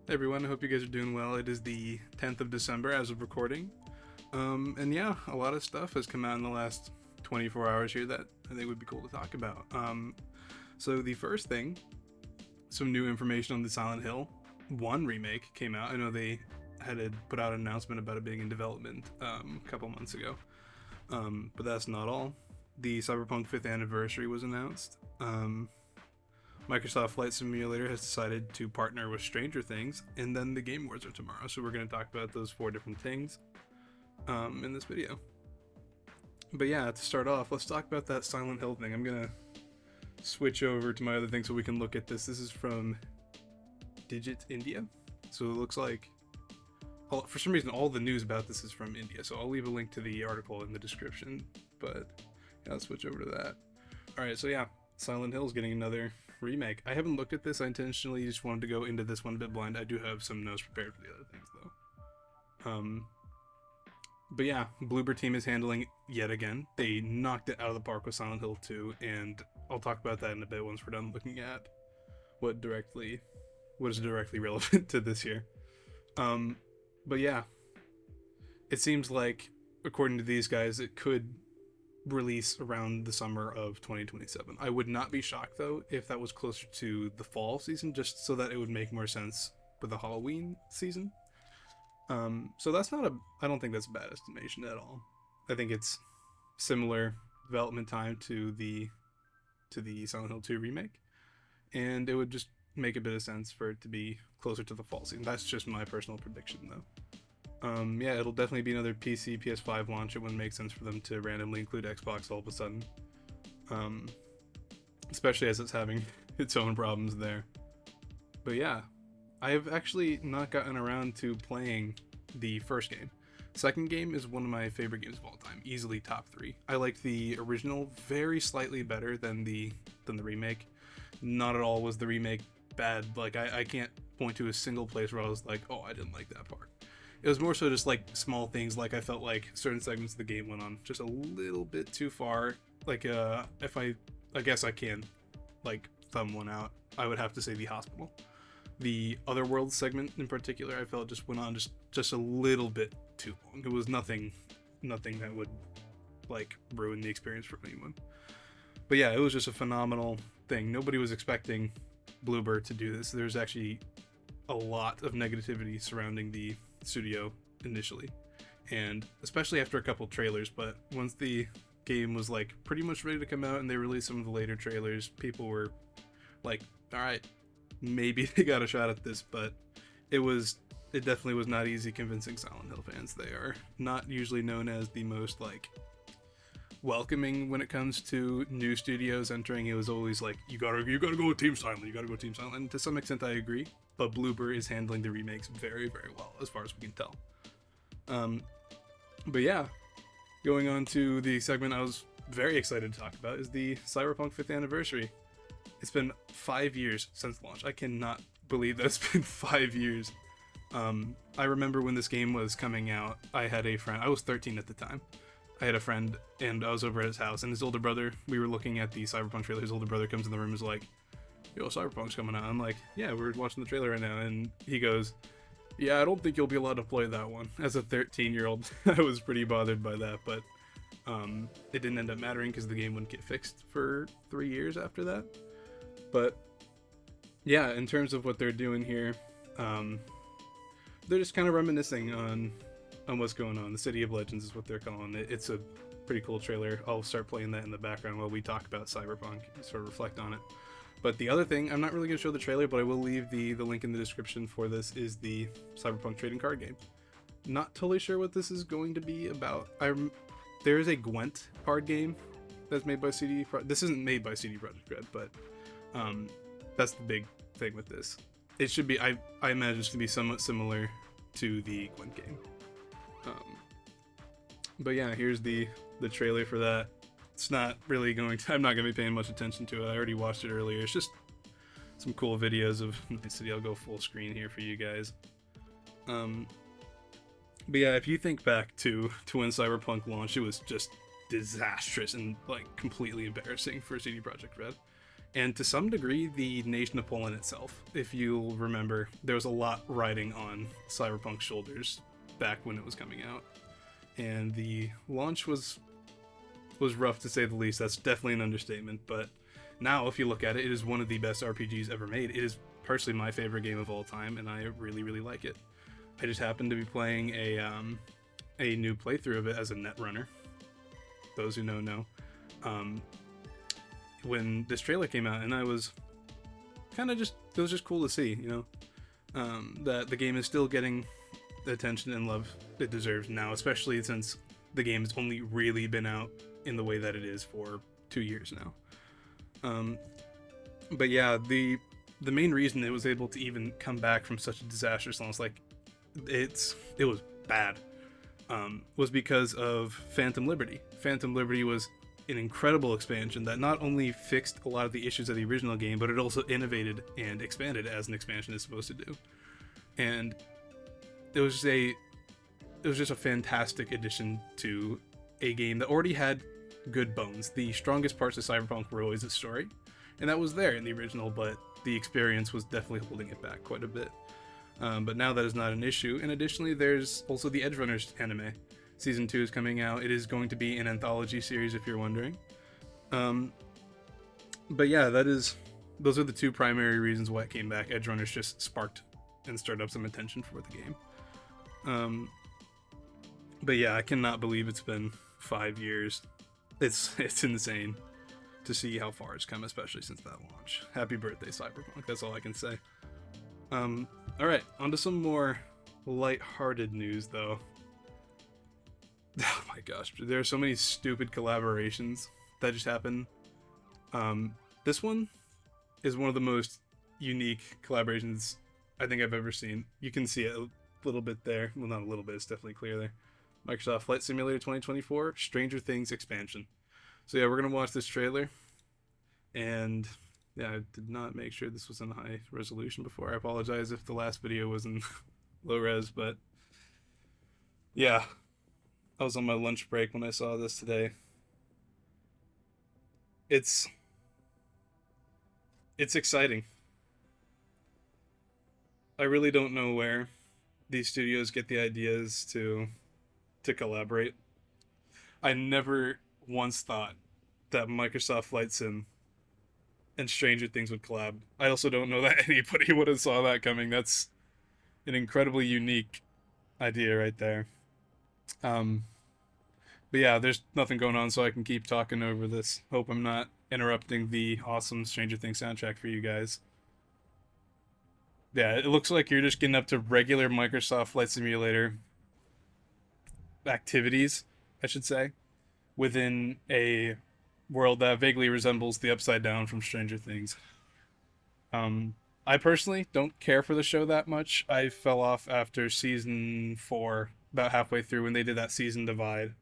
Hey everyone, I hope you guys are doing well. It is the 10th of December as of recording. And yeah, a lot of stuff has come out in the last 24 hours here that I think would be cool to talk about. So the first thing, some new information on the Silent Hill 1 remake came out. I know they had put out an announcement about it being in development a couple months ago. But that's not all. The Cyberpunk 5th anniversary was announced. Microsoft Flight Simulator has decided to partner with Stranger Things, and then the Game Awards are tomorrow. So we're going to talk about those 4 different things in this video. But yeah, to start off, let's talk about that Silent Hill thing. I'm going to switch over to my other thing so we can look at this. This is from Digit India. So it looks like, for some reason, all the news about this is from India. So I'll leave a link to the article in the description. But yeah, let's switch over to that. Alright, so yeah, Silent Hill is getting another remake. I haven't looked at this. I intentionally just wanted to go into this one a bit blind. I do have some notes prepared for the other things though. But yeah, Bloober team is handling yet again. They knocked it out of the park with Silent Hill 2, and I'll talk about that in a bit once we're done looking at what is directly relevant to this year. But yeah, it seems like, according to these guys, it could release around the summer of 2027. I would not be shocked though if that was closer to the fall season, just so that it would make more sense with the Halloween season. So that's not I don't think that's a bad estimation at all. I think it's similar development time to the Silent Hill 2 remake, and it would just make a bit of sense for it to be closer to the fall season. That's just my personal prediction though. Yeah, it'll definitely be another PC, PS5 launch. It wouldn't make sense for them to randomly include Xbox all of a sudden. Especially as it's having its own problems there. But yeah, I've actually not gotten around to playing the first game. Second game is one of my favorite games of all time, easily top 3. I liked the original very slightly better than the remake. Not at all was the remake bad. Like I can't point to a single place where I was like, oh, I didn't like that part. It was more so just like small things, like I felt like certain segments of the game went on just a little bit too far. Like if I guess I can like thumb one out, I would have to say the hospital. The Otherworld segment in particular, I felt just went on just a little bit too long. It was nothing that would like ruin the experience for anyone. But yeah, it was just a phenomenal thing. Nobody was expecting Bloober to do this. There's actually a lot of negativity surrounding the studio initially, and especially after a couple trailers. But once the game was like pretty much ready to come out and they released some of the later trailers, people were like, all right, maybe they got a shot at this. But it definitely was not easy convincing Silent Hill fans. They are not usually known as the most like welcoming when it comes to new studios entering. It was always like, you gotta go with Team Silent, and to some extent I agree, but Bloober is handling the remakes very, very well as far as we can tell. But yeah, going on to the segment I was very excited to talk about is the Cyberpunk 5th anniversary. It's been 5 years since launch. I cannot believe that it's been 5 years. I remember when this game was coming out, I had a friend, I was 13 at the time. I had a friend, and I was over at his house, and his older brother, we were looking at the Cyberpunk trailer. His older brother comes in the room and is like, yo, Cyberpunk's coming out. I'm like, yeah, we're watching the trailer right now. And he goes, yeah, I don't think you'll be allowed to play that one. As a 13-year-old, I was pretty bothered by that, but it didn't end up mattering because the game wouldn't get fixed for 3 years after that. But yeah, in terms of what they're doing here, they're just kind of reminiscing on what's going on. The City of Legends is what they're calling it. It's a pretty cool trailer. I'll start playing that in the background while we talk about Cyberpunk and sort of reflect on it. But the other thing, I'm not really going to show the trailer, but I will leave the link in the description for this, is the Cyberpunk trading card game. Not totally sure what this is going to be about. There is a Gwent card game that's made by CD Projekt. This isn't made by CD Projekt Red, but that's the big thing with this. It should be, I imagine it's going to be somewhat similar to the Gwent game. But yeah, here's the trailer for that. It's not really I'm not going to be paying much attention to it. I already watched it earlier. It's just some cool videos of Night City. I'll go full screen here for you guys. But yeah, if you think back to when Cyberpunk launched, it was just disastrous and like completely embarrassing for CD Projekt Red. and to some degree the nation of Poland itself. If you'll remember, there was a lot riding on Cyberpunk's shoulders back when it was coming out, and the launch was rough to say the least. That's definitely an understatement. But now, if you look at it, it is one of the best RPGs ever made. It is personally my favorite game of all time, and I really, really like it. I just happened to be playing a new playthrough of it as a netrunner. Those who know. When this trailer came out, and I was kind of it was just cool to see, that the game is still getting the attention and love it deserves now, especially since the game has only really been out in the way that it is for 2 years now. But yeah, the main reason it was able to even come back from such a disastrous launch, like it was bad, was because of Phantom Liberty. Phantom Liberty was an incredible expansion that not only fixed a lot of the issues of the original game, but it also innovated and expanded as an expansion is supposed to do. And it was just a fantastic addition to a game that already had good bones. The strongest parts of Cyberpunk were always its story, and that was there in the original, but the experience was definitely holding it back quite a bit. But now that is not an issue, and additionally there's also the Edge Runners anime. Season 2 is coming out. It is going to be an anthology series, if you're wondering. But yeah, those are the two primary reasons why it came back. Edge Runners just sparked and stirred up some attention for the game. But yeah, I cannot believe it's been 5 years. It's insane to see how far it's come, especially since that launch. Happy birthday, Cyberpunk. That's all I can say. Alright, on to some more light-hearted news, though. Oh my gosh, there are so many stupid collaborations that just happen. This one is one of the most unique collaborations I think I've ever seen. You can see it a little bit there. Well, not a little bit, it's definitely clear there. Microsoft Flight Simulator 2024 Stranger Things expansion. So yeah, we're gonna watch this trailer, and yeah, I did not make sure this was in high resolution before. I apologize if the last video was in low res, but yeah, I was on my lunch break when I saw this today. It's exciting. I really don't know where these studios get the ideas to collaborate. I never once thought that Microsoft Flight Sim and Stranger Things would collab. I also don't know that anybody would have saw that coming. That's an incredibly unique idea right there. But yeah, there's nothing going on, so I can keep talking over this. Hope I'm not interrupting the awesome Stranger Things soundtrack for you guys. Yeah, it looks like you're just getting up to regular Microsoft Flight Simulator activities, I should say, within a world that vaguely resembles the Upside Down from Stranger Things. I personally don't care for the show that much. I fell off after season 4, about halfway through when they did that season divide.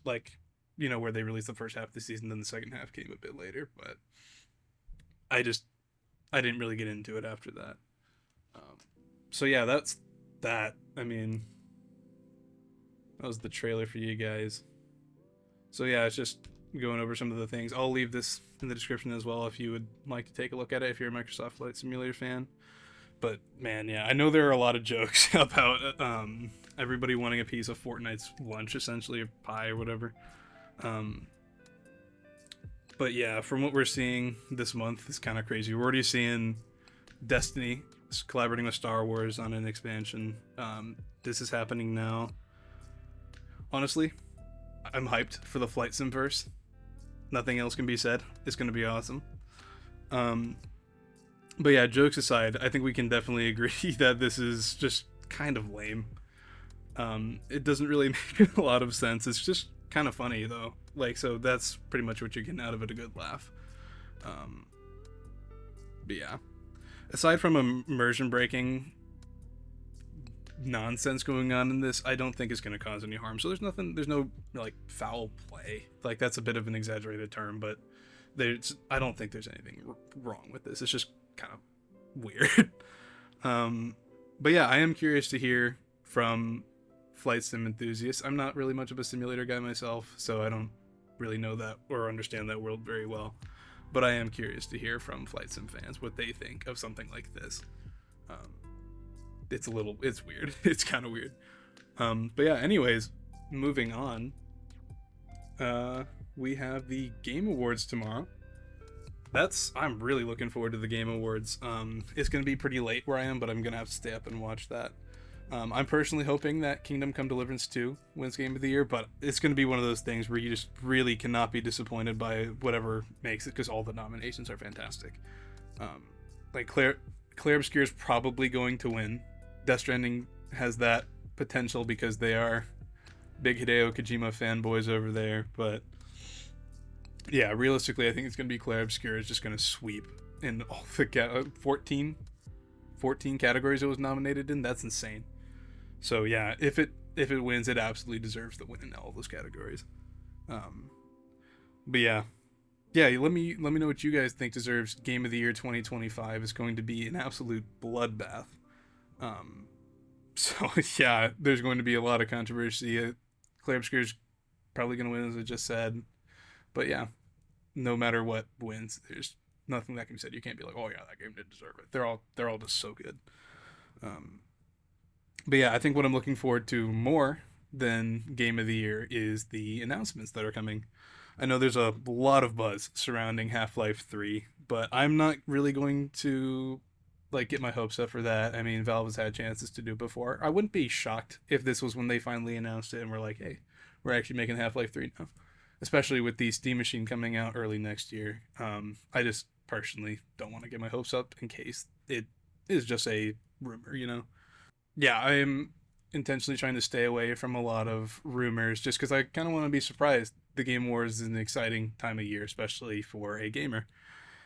Like, where they released the first half of the season, then the second half came a bit later, but I didn't really get into it after that. So yeah, that's that. I mean, that was the trailer for you guys. So yeah, it's just going over some of the things. I'll leave this in the description as well if you would like to take a look at it if you're a Microsoft Flight Simulator fan. But man, yeah, I know there are a lot of jokes about everybody wanting a piece of Fortnite's lunch, essentially, or pie or whatever. But yeah, from what we're seeing this month, it's kind of crazy. We're already seeing Destiny collaborating with Star Wars on an expansion. This is happening now. Honestly, I'm hyped for the Flight Simverse. Nothing else can be said. It's going to be awesome. But yeah, jokes aside, I think we can definitely agree that this is just kind of lame. It doesn't really make a lot of sense. It's just kind of funny though. So that's pretty much what you're getting out of it, a good laugh. But yeah, aside from immersion breaking nonsense going on in this, I don't think it's going to cause any harm. So there's no foul play. That's a bit of an exaggerated term, but I don't think there's anything wrong with this. It's just kind of weird. But yeah, I am curious to hear from flight sim enthusiasts. I'm not really much of a simulator guy myself, so I don't really know that or understand that world very well. But I am curious to hear from Flight Sim fans what they think of something like this. Um, it's weird. It's kind of weird. But yeah, anyways, moving on. Uh, we have the Game Awards tomorrow. I'm really looking forward to the Game Awards. It's gonna be pretty late where I am, but I'm gonna have to stay up and watch that. I'm personally hoping that Kingdom Come Deliverance 2 wins Game of the Year, but it's going to be one of those things where you just really cannot be disappointed by whatever makes it because all the nominations are fantastic. Like Claire Obscure is probably going to win. Death Stranding has that potential because they are big Hideo Kojima fanboys over there, but yeah, realistically, I think it's going to be Claire Obscure is just going to sweep in all the 14 categories it was nominated in. That's insane. So yeah, if it wins, it absolutely deserves the win in all those categories. Um, but yeah. Let me know what you guys think deserves Game of the Year 2025. Is going to be an absolute bloodbath. Um, so yeah, there's going to be a lot of controversy. Claire Obscure's probably going to win, as I just said. But yeah, no matter what wins, there's nothing that can be said. You can't be like, oh yeah, that game didn't deserve it. They're all just so good. Um, but yeah, I think what I'm looking forward to more than Game of the Year is the announcements that are coming. I know there's a lot of buzz surrounding Half-Life 3, but I'm not really going to like get my hopes up for that. I mean, Valve has had chances to do it before. I wouldn't be shocked if this was when they finally announced it and we're like, "Hey, we're actually making Half-Life 3 now." Especially with the Steam Machine coming out early next year. I just personally don't want to get my hopes up in case it is just a rumor. Yeah, I'm intentionally trying to stay away from a lot of rumors just because I kind of want to be surprised. The Game Awards is an exciting time of year, especially for a gamer.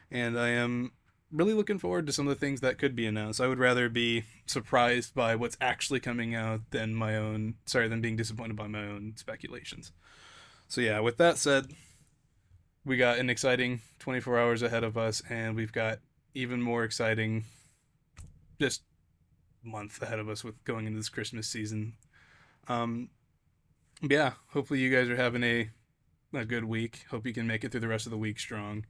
And I am really looking forward to some of the things that could be announced. I would rather be surprised by what's actually coming out than being disappointed by my own speculations. So yeah, with that said, we got an exciting 24 hours ahead of us, and we've got even more exciting just month ahead of us with going into this Christmas season. Um, yeah, hopefully you guys are having a good week. Hope you can make it through the rest of the week strong.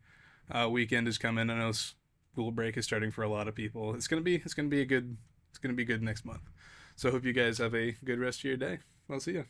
Weekend is coming. I know school break is starting for a lot of people. It's gonna be good next month. So I hope you guys have a good rest of your day. I'll see you.